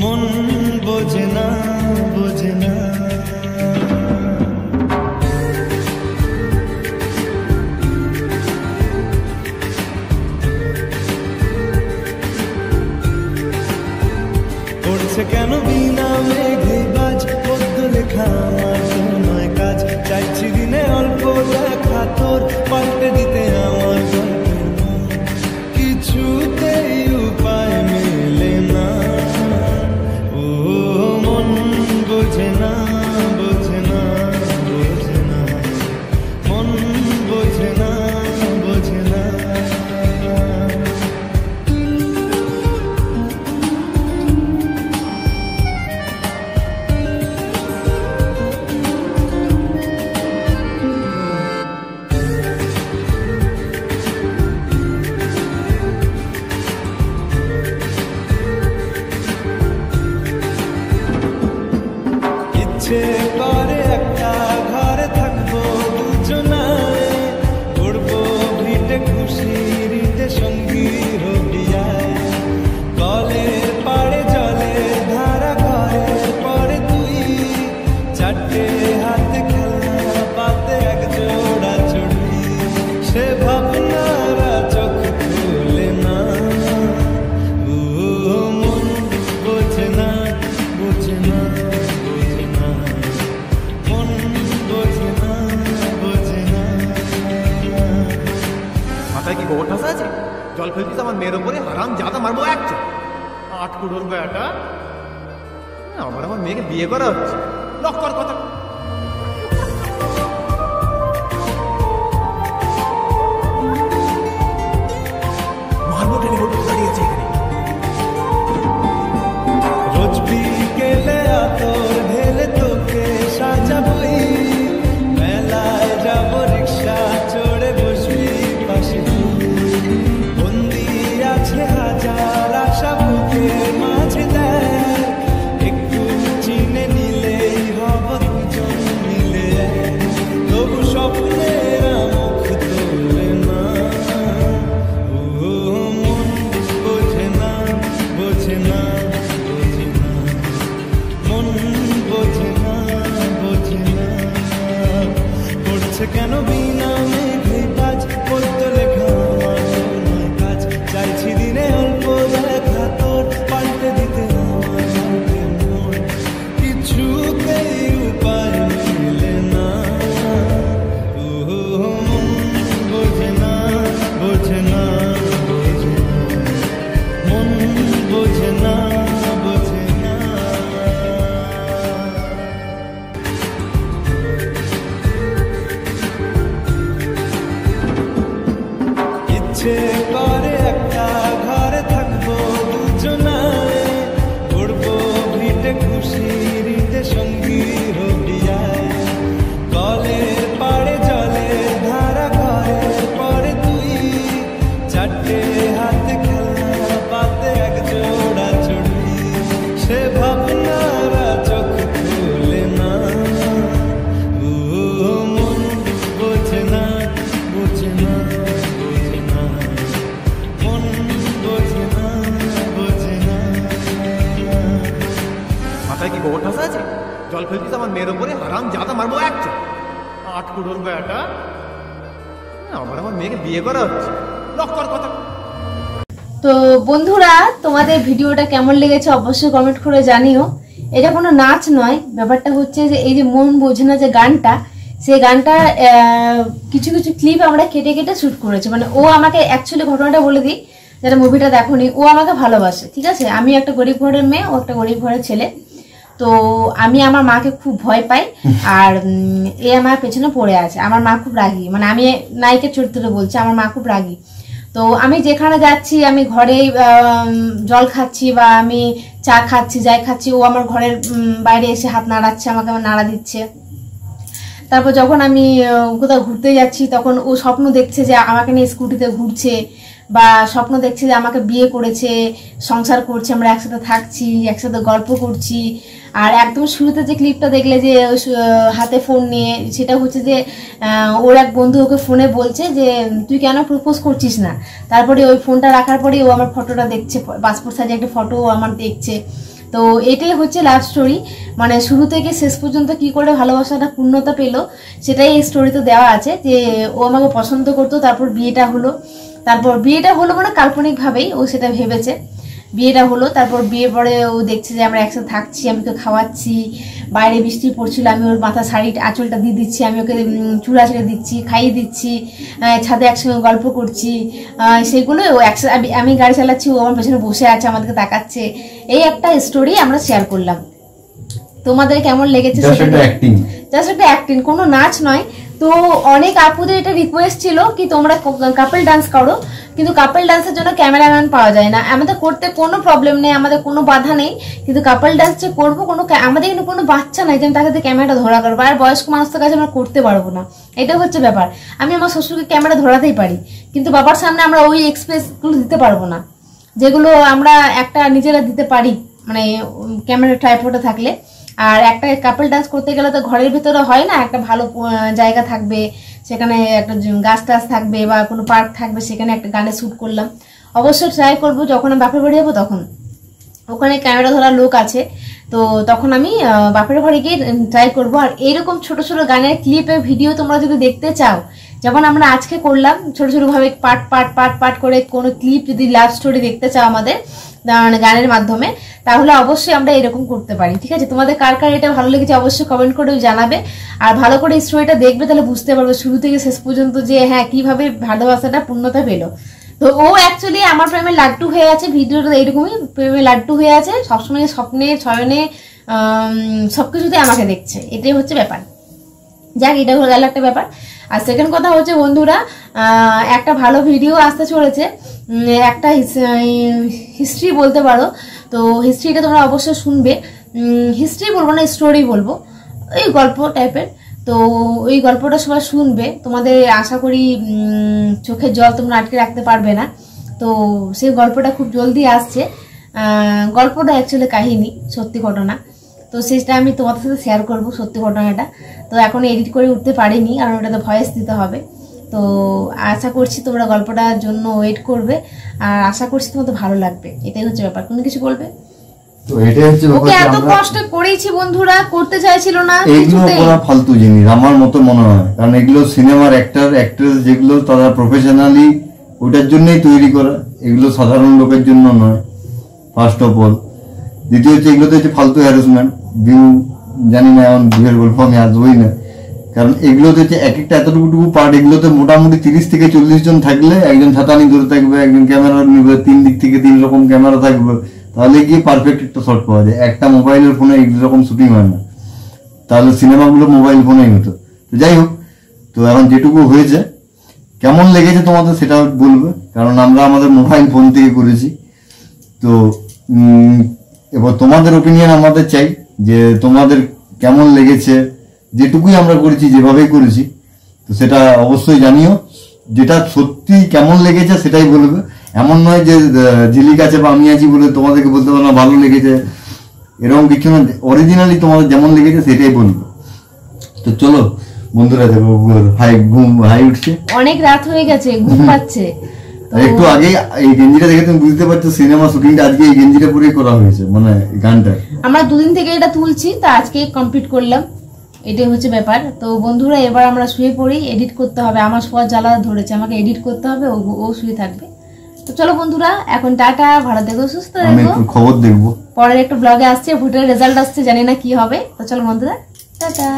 মন বোঝে না বোঝে না। পড়ছে কেন বিনা মেঘে বাজ, পদ্ম লেখা আমার নয় কাজ। চাইছি দিনে অল্প দেখা তোর, পাল্টে দিতে আমার গল্পের মন। কিছুতেই উপায় মেলে না, ও মন বোঝে না বোঝে না বোঝে না, মন বোঝে না বোঝে না। ইচ্ছে করে একটা ঘরে থাকবো দুজনায়, করবো ভিটে খুশিতে সঙ্গী হবিয়ায়। কলের পাড়ে জলের ধারা ঘরের পরে তুই, চারটে হাতে খেলা পাতে এক জোড়া চড়ি। সে ভাবনারা চোখ খুলে না, ও মন বোঝে না বোঝে না বোঝে না, মন বোঝে না বোঝে না। মাথায় কি গোবর ঠাসা আছে? জল ফেলতিস আমার মেয়ের ওপরে, হারাম জাদা মারবো একটা। 8 কুড়োর বেটা, আমার মেয়েকে বিয়ে করা হচ্ছে। লক কর কথা। মারবো টেনে রোড দাঁড়িয়েছে এখানে। রোজ বিকেলে আতর ঢেলে তোকে সাজাবই, মেলায় যাব রিক্সা চড়ে বসবি পাশে। বন্দি আছে হাজার আশা বুকের মাঝে, দেয় একটু চিনে নিলেই হব দুজন মিলে। তবু স্বপ্নের মুখ তোলে না, ও মন বোঝে না বোঝে না বোঝে না, মন বোঝে না বোঝে না। পড়ছে কেন বিনা মেঘে বাজ, পদ্ম লেখা আমার নয় কাজ। চাইছি দিনে অল্প দেখা তোর, পাল্টে দিতে আমার গল্পের মন। কিছুতেই উপায় মিলে না, ও মন বোঝে না বোঝে না বোঝে না, মন বোঝে না বোঝে না। ইচ্ছে করে একটা ঘরে থাকবো দুজনায়, করবো ভিটে খুশিতে সঙ্গী হবিয়ায়। কলের পাড়ে জলের ধারা ঘরের পরে তুই, চারটে হাতে খেলা পাতে এক জোড়া চড়ি। সে ভাবনারা চোখ খুলে না, ও মন বোঝে না বোঝে না বোঝে না, মন বোঝে না বোঝে না। মাথায় কি গোবর ঠাসা আছে? জল ফেলতিস আমার মেয়ের ওপরে, হারাম জাদা মারবো একটা। 8 কুড়োর বেটা, আমার মেয়েকে বিয়ে করা হচ্ছে। লক কর কথা। তো বন্ধুরা, তোমাদের ভিডিওটা কেমন লেগেছে অবশ্যই কমেন্ট করে জানিও। এটা কোনো নাচ নয়, ব্যাপারটা হচ্ছে যে এই যে মন বোঝে না যে গানটা, সেই গানটা কিছু কিছু ক্লিপ আমরা কেটে কেটে শ্যুট করেছি। মানে ও আমাকে অ্যাকচুয়ালি ঘটনাটা বলে দিই, যারা মুভিটা দেখোনি, ও আমাকে ভালোবাসে, ঠিক আছে? আমি একটা গরিব ঘরের মেয়ে, ও একটা গরিব ঘরের ছেলে। তো আমি আমার মাকে খুব ভয় পাই, আর এ আমার পেছনে পড়ে আছে। আমার মা খুব রাগী, মানে আমি নায়িকার চরিত্রে বলছি, আমার মা খুব রাগী। তো আমি যেখানে যাচ্ছি, আমি ঘরে জল খাচ্ছি বা আমি চা খাচ্ছি, যাই খাচ্ছি, ও আমার ঘরের বাইরে এসে হাত নাড়াচ্ছে, আমাকে আমার নাড়া দিচ্ছে। তারপর যখন আমি কোথাও ঘুরতে যাচ্ছি, তখন ও স্বপ্ন দেখছে যে আমাকে নিয়ে স্কুটিতে ঘুরছে, বা স্বপ্ন দেখছে যে আমাকে বিয়ে করেছে, সংসার করছে, আমরা একসাথে থাকছি, একসাথে গল্প করছি। আর একদম শুরুতে যে ক্লিপটা দেখলে যে হাতে ফোন নিয়ে, সেটা হচ্ছে যে ওর এক বন্ধু ওকে ফোনে বলছে যে তুই কেন প্রপোজ করছিস না। তারপরে ওই ফোনটা রাখার পরে ও আমার ফটোটা দেখছে, পাসপোর্ট সাইজে একটা ফটো আমার দেখছে। তো তো এটাই হচ্ছে লাভ স্টোরি, মানে শুরু থেকে শেষ পর্যন্ত কি করে ভালোবাসাটা পূর্ণতা পেলো সেটাই এই স্টোরিতে দেওয়া আছে। যে ও আমাকে পছন্দ করতো, তারপর বিয়েটা হলো মানে কাল্পনিকভাবেই ও সেটা ভেবেছে। বিয়েটা হলো, তারপর বিয়ে পরে ও দেখছে যে আমরা একসাথে থাকছি, আমি ওকে খাওয়াচ্ছি, বাইরে বৃষ্টি পড়ছিল, আমি ওর মাথা শাড়ি আঁচলটা দিয়ে দিচ্ছি, আমি ওকে চূড়া ছেড়ে দিচ্ছি, খাইয়ে দিচ্ছি, ছাদে একসঙ্গে গল্প করছি, সেগুলো ও একসাথে, আমি গাড়ি চালাচ্ছি, ও আমার পেছনে বসে আছে, আমাদেরকে তাকাচ্ছে। এই একটা স্টোরি আমরা শেয়ার করলাম। তোমাদের কেমন লেগেছে? জাস্ট একটা অ্যাক্টিং, কোনো নাচ নয়। তো অনেক আপুদের এটা রিকোয়েস্ট ছিল কি তোমরা কাপল ডান্স করো, কিন্তু কাপল ডান্সের জন্য ক্যামেরাম্যান পাওয়া যায় না। আমাদের করতে কোনো প্রবলেম নেই, আমাদের কোনো বাধা নেই, কিন্তু কাপল ডান্স যে করবো আমাদের কিন্তু কোনো বাচ্চা নাই যে তাকে ক্যামেরাটা ধরা করবো, আর বয়স্ক মানুষদের কাছে আমরা করতে পারবো না। এটা হচ্ছে ব্যাপার। আমি আমার শ্বশুরকে ক্যামেরা ধরাতেই পারি, কিন্তু বাবার সামনে আমরা ওই এক্সপ্রেসগুলো দিতে পারবো না যেগুলো আমরা একটা নিজেরা দিতে পারি, মানে ক্যামেরা ট্রাইপডে থাকলে। আর একটা কাপল ডান্স করতে গেলে তো ঘরের ভিতরে হয় না, একটা ভালো জায়গা থাকবে, সেখানে একটা গাছ টাছ থাকবে বা কোনো পার্ক থাকবে, সেখানে একটা গানে শ্যুট করলাম। অবশ্যই ট্রাই করবো, যখন আমি বাপের বাড়ি যাবো তখন ওখানে ক্যামেরা ধরার লোক আছে, তো তখন আমি বাপের বাড়ি গিয়ে ট্রাই করবো। আর এইরকম ছোট ছোট গানের ক্লিপের ভিডিও তোমরা যদি দেখতে চাও, যেমন আমরা আজকে করলাম ছোট ছোট ভাবে পার্ট করে কোনো ক্লিপ যদি লাভ স্টোরি দেখতে চাও আমাদের গানের মাধ্যমে, তাহলে অবশ্যই আমরা এরকম করতে পারি। ঠিক আছে, তোমাদের কার কার এটা ভালো লেগেছে অবশ্যই কমেন্ট করে জানাবে, আর ভালো করে এই স্টোরিটা দেখবে, তাহলে বুঝতে পারবে শুরু থেকে শেষ পর্যন্ত যে হ্যাঁ কিভাবে ভালোবাসাটা পূর্ণতা পেলো। তো ও অ্যাকচুয়ালি আমার প্রেমে লাড্ডু হয়ে আছে, ভিডিওটা এইরকমই প্রেমে লাড্ডু হয়ে আছে, সবসময় স্বপ্নে ছয়নে সবকিছুতে আমাকে দেখছে, এটাই হচ্ছে ব্যাপার। যাক, এটা হয়ে গেল একটা ব্যাপার। আর সেকেন্ড কথা হচ্ছে বন্ধুরা, একটা ভালো ভিডিও আসতে চলেছে, একটা হিস্ট্রি বলতে পারো। তো হিস্ট্রিটা তোমরা অবশ্যই শুনবে, হিস্ট্রি বলবো না, স্টোরি বলবো, এই গল্প টাইপের। তো ওই গল্পটা সবাই শুনবে, তোমাদের আশা করি চোখের জল তোমরা আটকে রাখতে পারবে না। তো সেই গল্পটা খুব জলদি আসছে। গল্পটা অ্যাকচুয়ালি কাহিনী, সত্যি ঘটনা, তো সেটা আমি তোমাদের সাথে শেয়ার করবো, সত্যি ঘটনাটা। তো এখন এডিট করে উঠতে পারিনি, কারণ ওটাতে ভয়েস দিতে হবে। তো আশা করছি তোমরা গল্পটার জন্য ওয়েট করবে, আর আশা করছি তোমাদের ভালো লাগবে, এটাই হচ্ছে ব্যাপার। কোনো কিছু বলবে? তো এটাই হচ্ছে ব্যাপার, ওকে এত কষ্ট করেছি বন্ধুরা, করতে চাইছিল না, এগুলো করা ফালতু জিনিস আমার মতো মনে হয়। কারণ এগুলো সিনেমার অ্যাক্ট্রেস যেগুলো তারা প্রফেশনালি ওটার জন্যই তৈরি করা, এগুলো সাধারণ লোকের জন্য নয় ফার্স্ট অফ অল। দ্বিতীয় হচ্ছে এগুলোতে হচ্ছে ফালতু হ্যারাসমেন্ট, ভিউ জানি না, এমন ভিউয়ের গল্প আমি আসবোই না, কারণ এগুলোতে হচ্ছে এক একটা এতটুকু পার্ট, এগুলোতে মোটামুটি 30 থেকে 40 জন থাকলে, একজন ছাতানি ধরে থাকবে, একজন ক্যামেরা নিবে, 3 দিক থেকে 3 রকম ক্যামেরা থাকবে, তাহলে গিয়ে পারফেক্ট একটা শট পাওয়া যায়। একটা মোবাইলের ফোনে এইরকম শুটিং হয় না, তাহলে সিনেমাগুলো মোবাইল ফোনেই হতো। তো যাই হোক, তো এখন যেটুকু হয়েছে কেমন লেগেছে তোমাদের সেটা বলবে, কারণ আমরা আমাদের মোবাইল ফোন থেকে করেছি। তো এবার তোমাদের ওপিনিয়ন আমাদের চাই, যে তোমাদের কেমন লেগেছে, যেটুকুই আমরা করেছি যেভাবেই করেছি, তো সেটা অবশ্যই জানিও। যেটা সত্যি কেমন লেগেছে সেটাই বলবে, এমন নয় যে ঝিলিক আছে বা আমি আছি বলে তোমাদেরকে বলতে পারো না ভালো লেগেছে, এরকম কিছু না, অরিজিনালি তোমাদের যেমন লেগেছে সেটাই বলবে। তো চলো বন্ধুরা, দেখো হাই উঠছে, অনেক রাত হয়ে গেছে, ঘুম পাচ্ছে। একটু আগে এই গেঞ্জিটা দেখে তুমি বুঝতে পারছো সিনেমা শুটিংটা আজকে এই গেঞ্জিটা পরে করা হয়েছে, মানে গানটা আমরা দুদিন থেকে এটা তুলছি, তা আজকে কমপ্লিট করলাম, এটাই হচ্ছে ব্যাপার। তো বন্ধুরা, এবার আমরা শুয়ে পড়ি, এডিট করতে হবে, আমার শোয়ার জ্বালা ধরেছে, আমাকে এডিট করতে হবে, ও শুয়ে থাকবে। তো চলো বন্ধুরা, এখন টাটা, ভালো থেকো, সুস্থ আমি থেকো, একটু খবর দেখবো, পরের একটা ব্লগে আসছে, ভোটের রেজাল্ট আসছে, জানি না কি হবে। তো চলো বন্ধুরা, টাটা।